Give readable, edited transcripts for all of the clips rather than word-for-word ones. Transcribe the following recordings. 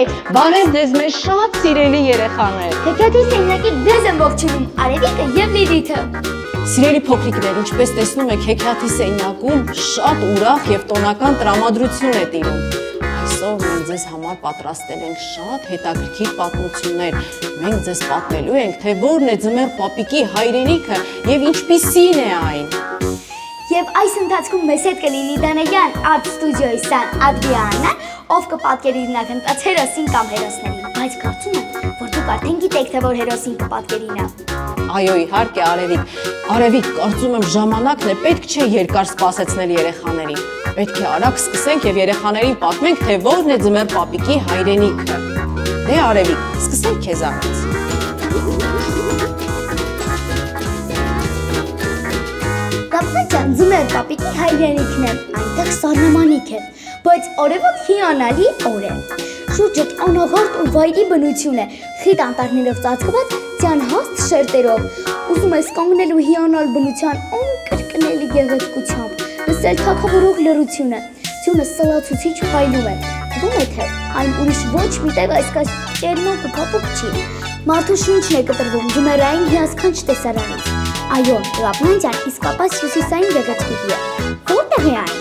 երեխաներ, բարև ձեզ մեր շատ սիրելի երեխաներ։ Հեքիաթի սենյակի ձեզ եմ ողջունում Արևիկը եւ Լիլիթը։ Սիրելի փոքրիկներ, ինչպես տեսնում եք, հեքիաթի սենյակում շատ ուրախ եւ տոնական տրամադրություն է տիրում։ Այսօր մենք ձեզ համար պատրաստել ենք շատ հետաքրքիր պատմություններ։ Մենք ձեզ պատմելու ենք, թե որն է ձմեռ պապիկի հայրենիքը եւ ինչպիսին է այն։ Եվ այս ընթացքում մեզ հետ կլինի Դանեյան Art Studio-ի Սան Ադրիաննը, ով կպատկերի իր նախընտրած հերոսին կամ հերոսներին, բայց կարծում եմ, որ դուք արդեն գիտեք, թե որ հերոսին կպատկերի նա։ Այո, իհարկե, Արևիկ, կարծում եմ ժամանակն է, պետք չէ երկար սպասեցնել երեխաներին։ Պետք է արագ սկսենք եւ երեխաներին պատմենք, թե որն է ձմեռ պապիկի հայրենիքը։ Դե Արևիկ, սկսենք քեզանից։ Լապլանջան ձմեռ պապիկի հայրենիքն է, այնտեղ սառնամանիք է, բայց արևոտ հիանալի օր է։ Շուրջը անաղարտ ու վայրի բնություն է, խիտ անտառներով ծածկված ձյանհաստ շերտերով։ Ուզում ես կանգնել ու հիանալ բնության անկրկնելի գեղեցկությամբ, լսել թագավորող լռությունը, ձյունը սլացուցիչ փայլում է։ Թվում է, թե այն ուրիշ ոչ միտեղ այսքան ճերմակ ու փափուկ չի։ Մարդու շունչն է կտրվում ձմեռային հիասքանչ տեսարանից։ Այո, Լապլանդիան իսկապես հյուսիսային գեղեցկուհի է։ Որտեղ է այն։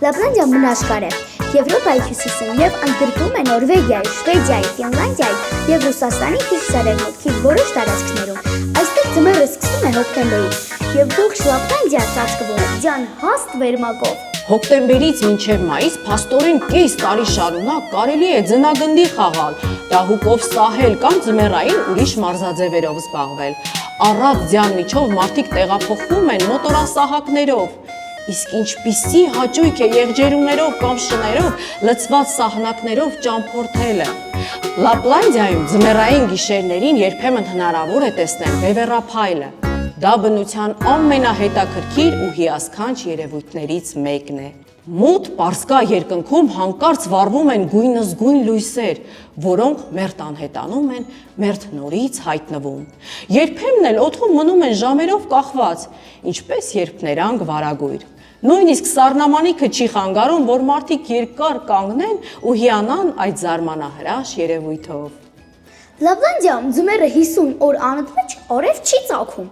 Լապլանդիան բնաշխարհ է, Եվրոպայի հյուսիսում եւ ընդգրկում է Նորվեգիայի, Շվեդիայի, Ֆինլանդիայի եւ Ռուսաստանի հյուսիսարևմուտքի որոշ տարածքներում։ Այստեղ ձմեռը սկսում է հոկտեմբերից եւ ողջ Լապլանդիա ծածկվում է ձյան-հաստ վերմակով։ Հոկտեմբերից մինչև մայիս փաստորեն կես տարի շարունակ կարելի է ձնագնդի խաղալ, դահուկով սահել կամ ձմեռային ուրիշ մարզաձևերով զբաղվել։ Առատ ձյան միջով մարդիկ տեղափոխվում են մոտորասահակներով։ Իսկ ինչպիսի հաճույք է եղջերուներով կամ շներով լցված սահնակներով ճամփորդելը։ Լապլանդիայում ձմեռային գիշերներին երբեմն հնարավոր է տեսնել բևեռափայլը։ Դա բնության ամենահետաքրքիր ու հիասքանչ երևույթներից մեկն է։ Մութ պարսկա երկնքում հանկարծ վառվում են գույնզգույն լույսեր, որոնք մերթ անհետանում են, մերթ նորից հայտնվում։ Երբեմն էլ օդում մնում են ժամերով կախված, ինչպես երբ նրանք վարագույր։ Նույնիսկ սառնամանիքը չի խանգարում, որ մարդիկ երկար կանգնեն ու հիանան այդ զարմանահրաշ երևույթով։ Լապլանդիայում ձմեռը 50 օր անընդմեջ արև չի ծագում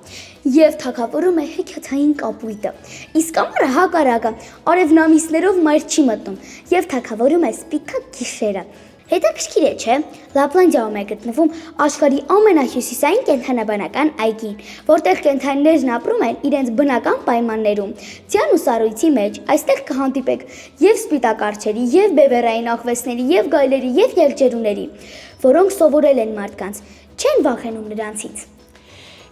եւ թագավորում է հեքիաթային կապույտը։ Իսկ ամառը հակառակը արևն ամիսներով մայր չի մտնում եւ թագավորում է սպիտակ գիշերը։ Հետաքրքիր է, չէ՞։ Լապլանդիայում է գտնվում աշխարհի ամենահյուսիսային կենդանաբանական այգին, որտեղ կենդանիներն ապրում են իրենց բնական պայմաններում։ Ձյան ու սառույցի մեջ այստեղ կհանդիպեք եւ սպիտակ արջերի, եւ բևեռային աղվեսների, եւ գայլերի, եւ եղջերուների, որոնք սովորել են մարդկանց, չեն վախենում նրանցից։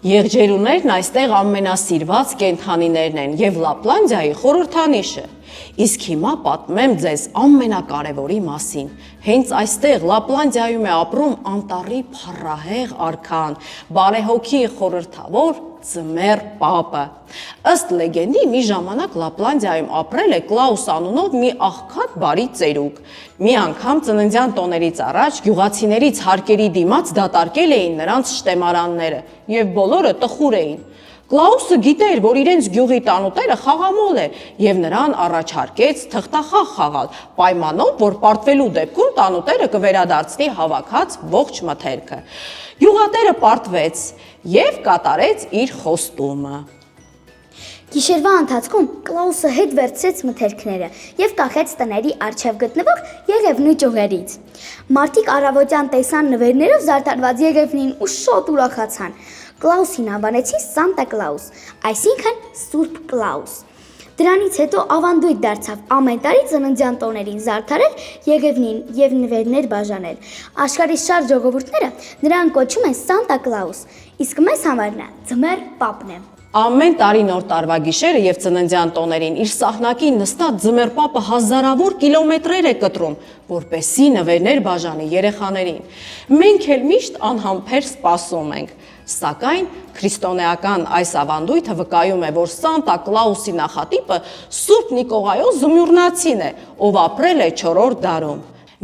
Եղջերուներն այստեղ ամենասիրված կենդանիներն են եւ Լապլանդիայի խորհրդանիշը։ Իսկ հիմա պատմեմ ձեզ ամենակարևորի մասին։ Հենց այստեղ Լապլանդիայում է ապրում անտառի փառահեղ արքան, բարեհոգի խորհրդավոր ձմեռ պապը։ Ըստ լեգենդի, մի ժամանակ Լապլանդիայում ապրել է Կլաուս անունով մի աղքատ բարի ծերուկ։ Մի անգամ ծննդյան տոներից առաջ գյուղացիներից հարկերի դիմաց դատարկել էին նրանց շտեմարանները եւ բոլորը տխուր էին։ Կլաուսը գիտեր, որ իրենց գյուղի տանուտերը խաղամոլ է եւ նրան առաջարկեց թղթախաղ խաղալ, պայմանով, որ պարտվելու դեպքում տանուտերը կվերադարձնի հավաքած ողջ մթերքը։ Գյուղատերը պարտվեց եւ կատարեց իր խոստումը։ Գիշերվա ընթացքում Կլաուսը հետ վերցրեց մթերքները եւ կախեց տների առջև գտնվող Եղևնու ճյուղերից։ Մարդիկ առավոտյան տեսան նվերներով զարդարված Եղևնին ու շատ ուրախացան։ Կլաուսին անվանեցին Սանտա Կլաուս, այսինքն Սուրբ Կլաուս։ Դրանից հետո ավանդույթ դարձավ ամեն տարի ծննդյան տոներին զարդարել Եղևնին եւ նվերներ բաժանել։ Աշխարհի շատ ժողովուրդները նրան կոչում են Սանտա Կլաուս, իսկ մեզ համար նա ձմեռ պապն է։ Ամեն տարի նոր տարվա գիշերը եւ ծննդյան տոներին իր սահնակին նստած ձմեռ պապը հազարավոր կիլոմետրեր է կտրում, որպեսզի նվերներ բաժանի երեխաներին։ Մենք էլ միշտ անհամբեր սպասում ենք։ Սակայն քրիստոնեական այս ավանդույթը վկայում է, որ Սանտա Կլաուսի նախատիպը Սուրբ Նիկողայոս Զմյուռնացին է, ով ապրել է 4-րդ դարում։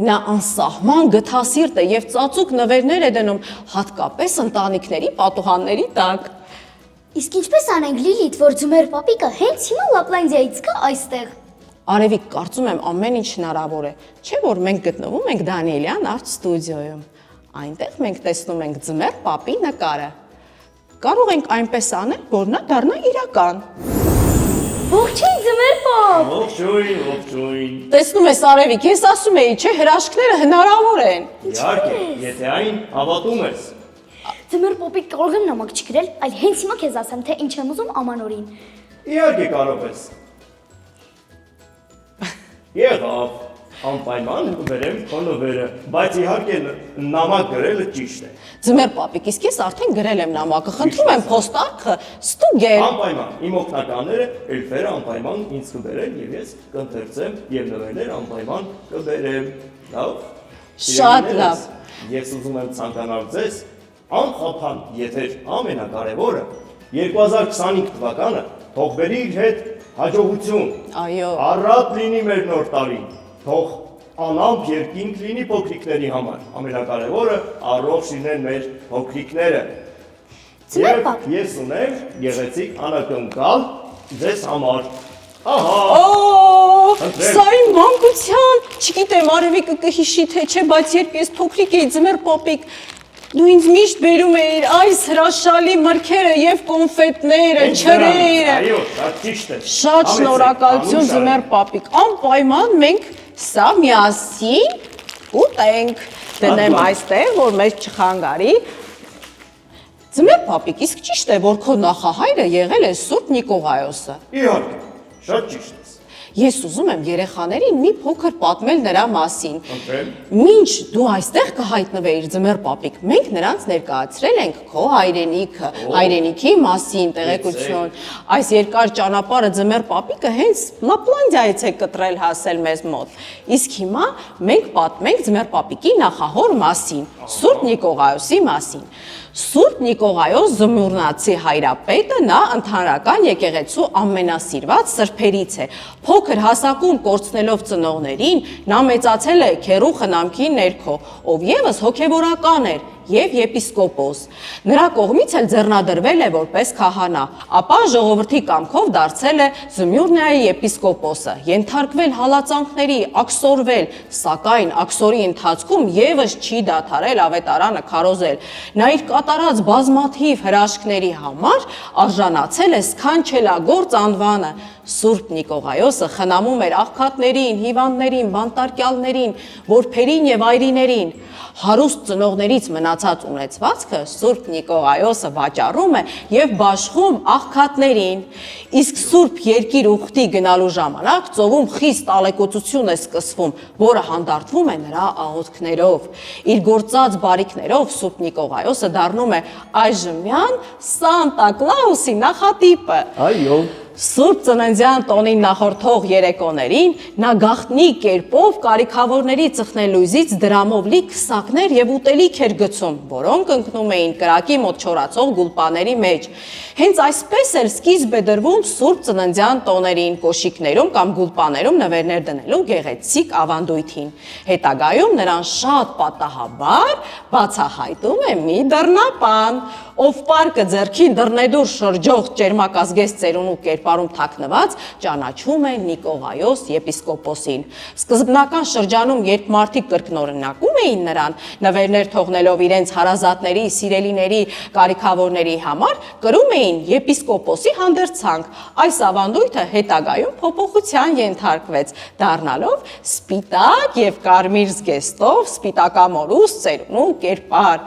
Նա անսահման գթասիրտ է եւ ծածուկ նվերներ է դնում հատկապես ընտանիքների պատուհանների տակ։ Իսկ ինչպես անենք Լիլիթ, որ ձմեռ պապիկը հենց հիմա Լապլանդիայից գա այստեղ։ Արևիկ, կարծում եմ ամեն ինչ հնարավոր է։ Չէ՞ որ մենք գտնվում ենք Դանիելյան արտ ստուդիոյում։ Այնտեղ մենք տեսնում ենք Ձմեռ պապի նկարը։ Կարող ենք այնպես անել, որ նա դառնա իրական։ Ողջույն Ձմեռ պապ։ Ողջույն։ Տեսնում ես Արևիկ, ես ասում էի, չէ, հրաշքները հնարավոր են։ Իհարկե, եթե այն հավատում ես։ Ձմեռ պապի կարող եմ նամակ չգրել, այլ հենց հիմա քեզ ասեմ, թե ինչ եմ ուզում ամանորին։ Իհարկե կարող ես։ Եղավ, անպայման կբերեմ քո նվերը, բայց իհարկե նամակ գրելը ճիշտ է։ Ձմեռ պապիկ, իսկ ես արդեն գրել եմ նամակը, խնդրում եմ փոստարկղը ստուգել։ Անպայման, իմ օգնականները էլֆերը անպայման ինձ կբերեն եւ ես կընթերցեմ եւ նվերներ անպայման կբերեմ։ Լավ։ Շատ լավ։ Ես ուզում եմ ցանկանալ ձեզ անխափան եթեր ամենակարևորը 2025 թվականը թող բերի իր հետ հաջողություն։ Այո։ Առատ լինի մեր նոր տարին։ Թող անամպ երկինք լինի փոքրիկների համար։ Ամենակարևորը առողջ լինեն մեր փոքրիկները։ Ձմեռ պապ։ Ես ունեմ գեղեցիկ անակնկալ ձեզ համար։ Ահա։ Օ, սա իմ մանկության, չգիտեմ Արևիկը կհիշի թե չէ, բայց երբ ես փոքրիկ էի Ձմեռ պապիկ, դու ինձ միշտ բերում էիր այս հրաշալի մրգերը եւ կոնֆետները, չրերը։ Այո, դա ճիշտ է։ Շատ շնորհակալություն Ձմեռ պապիկ։ Անպայման մենք սա միասին ուտենք։ Դնեմ այստեղ, որ մեզ չխանգարի։ Ձմեռ պապիկ, իսկ ճիշտ է, որ քո նախահայրը եղել է Սուրբ Նիկողայոսը։ Իհարկե, շատ ճիշտ է։ Ես ուզում եմ երեխաներին մի փոքր պատմել նրա մասին։ Խնդրեմ։ Մինչ դու այստեղ կհայտնվեիր Ձմեռ պապիկ, մենք նրանց ներկայացրել ենք քո հայրենիքը, հայրենիքի մասին տեղեկություն։ Այս երկար ճանապարհը Ձմեռ պապիկը հենց Լապլանդիայից է կտրել հասել մեզ մոտ։ Իսկ հիմա մենք պատմենք Ձմեռ պապիկի նախահոր մասին, Սուրբ Նիկողայոսի մասին։ Սուրբ Նիկողայոս Զմյուռնացի հայրապետը նա ընդհանրական եկեղեցու ամենասիրված սրբերից է։ Փոքր հասակում կորցնելով ծնողներին, նա մեծացել է քեռու խնամքի ներքո, ով եւս հոգեվորական էր եւ եպիսկոպոս։ Նրա կողմից էլ ձեռնադրվել է որպես քահանա, ապա ժողովրդի կամքով դարձել է Զմյուռնիայի եպիսկոպոսը, ենթարկվել հալածանքների, աքսորվել, սակայն աքսորի ընթացքում եւս չի դադարել ավետարանը քարոզել։ Նա իր կատարած բազմաթիվ հրաշքների համար արժանացել է սքանչելագործ անվանը։ Սուրբ Նիկողայոսը խնամում էր աղքատներին, հիվանդներին, բանտարկյալներին, որբերին եւ այրիներին։ Հարուստ ծնողներից մնացած ունեցվածքը Սուրբ Նիկողայոսը վաճառում է եւ բաշխում աղքատներին։ Իսկ Սուրբ Երկիր ուխտի գնալու ժամանակ ծովում խիստ ալեկոծություն է սկսվում, որը հանդարտվում է նրա աղոթքներով։ Իր գործած բարիքներով Սուրբ Նիկողայոսը դառնում է այժմյան Սանտա Կլաուսի նախատիպը։ Այո։ Սուրբ ծննդյան տոնին նախորդող երեկոներին նա գաղտնի կերպով կարիքավորների ծխնելույզից դրամով լի քսակներ եւ ուտելիք էր գցում, որոնք ընկնում էին կրակի մոտ չորացող գուլպաների մեջ։ Հենց այսպես էր սկիզբ է դրվում Սուրբ ծննդյան տոներին, կոշիկներում կամ գուլպաներում նվերներ դնելու գեղեցիկ ավանդույթին։ Հետագայում նրան շատ պատահաբար բացահայտում է մի դռնապան, ով պարկը ձեռքին դռնեդուր շրջող ճերմակազգեստ ծերունու կերպարում թաքնված ճանաչում է Նիկողայոս եպիսկոպոսին։ Սկզբնական շրջանում, երբ մարդիկ կրկնօրինակում էին նրան, նվերներ թողնելով իրենց հարազատների, սիրելիների, կարիքավորների համար, կրում էին եպիսկոպոսի հանդերձանք։ Այս ավանդույթը հետագայում փոփոխության ենթարկվեց, դառնալով սպիտակ եւ կարմիր զգեստով սպիտակամորուս ծերունու կերպար։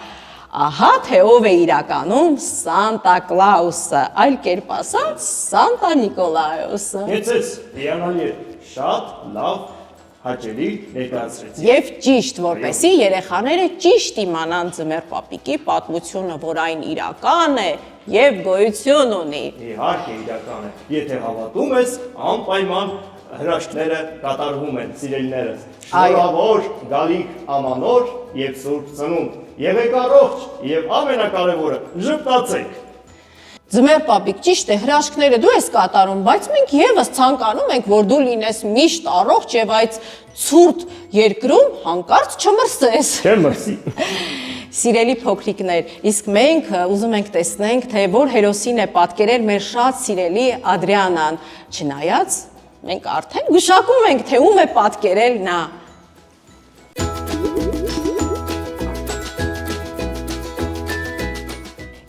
Ահա թե ով է իրականում Սանտա Կլաուսը, այլ կերպ ասած Սանտա Նիկոլայոսը։ Եցես, հիանալի է, շատ լավ հաճելի ներկայացրեցի։ Եվ ճիշտ, որպեսզի երեխաները ճիշտ իմանան Ձմեռ պապիկի պատմությունը, որ այն իրական է եւ գոյություն ունի։ Իհարկե իրական է։ Եթե հավատում ես, անպայման հրաշքները կատարվում են, սիրելիներս։ Շնորհավոր գալիք ամանոր եւ Սուրբ Ծնունդ։ Եղեք առողջ եւ ամենակարևորը ժպտացեք։ Ձմեռ պապիկ, ճիշտ է, հրաշքները դու ես կատարում, բայց մենք եւս ցանկանում ենք, որ դու լինես միշտ առողջ եւ այդ ցուրտ երկրում հանկարծ չմրսես։ Չէ՞ մրսի։ Սիրելի փոքրիկներ, իսկ մենք ուզում ենք տեսնենք, թե որ հերոսին է պատկերել մեր շատ սիրելի Ադրիանան, չնայած մենք արդեն գուշակում ենք, թե ում է պատկերել նա։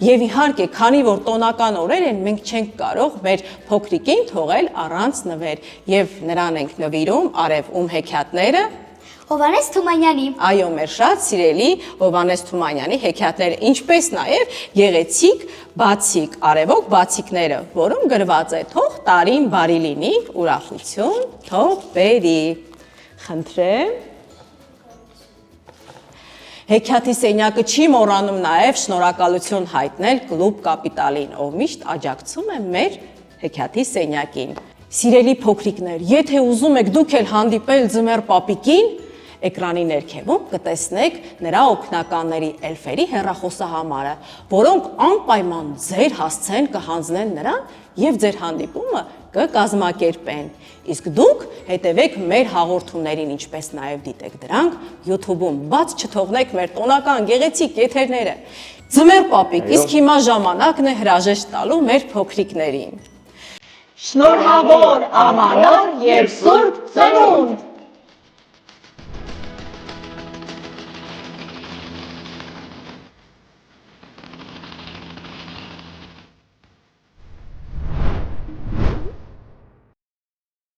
Եվ իհարկե, քանի որ տոնական օրեր են, մենք չենք կարող մեր փոքրիկին թողել առանց նվեր, եւ նրան ենք նվիրում արև ում հեքիաթները, Հովհաննես Թումանյանի։ այո, մեր շատ սիրելի Հովհաննես Թումանյանի հեքիաթները, ինչպես նաեւ գեղեցիկ բացիկ, արևոք բացիկները, որում գրված է թող տարին բարի լինի, ուրախություն թող բերի։ Խնդրեմ։ Հեքիաթի սենյակը չի մոռանում նաև շնորհակալություն հայտնել Կլուբ Կապիտալին, ով միշտ աջակցում է մեր հեքիաթի սենյակին։ Սիրելի փոքրիկներ, եթե ուզում եք դուք էլ հանդիպել Ձմեռ պապիկին, էկրանի ներքևում կտեսնեք նրա օգնականների էլֆերի հեռախոսահամարը, որոնք անպայման ձեր հասցեն կհանձնեն նրան եւ ձեր հանդիպումը կկազմակերպեն։ Իսկ դուք հետևեք մեր հաղորդումներին, ինչպես նաև դիտեք դրանք YouTube-ում, բաց չթողնեք մեր տոնական գեղեցիկ եթերները։ Ձմեռ պապիկ, իսկ հիմա ժամանակն է հրաժեշտ տալու մեր փոքրիկներին։ Շնորհավոր Ամանոր եւ Սուրբ Ծնունդ։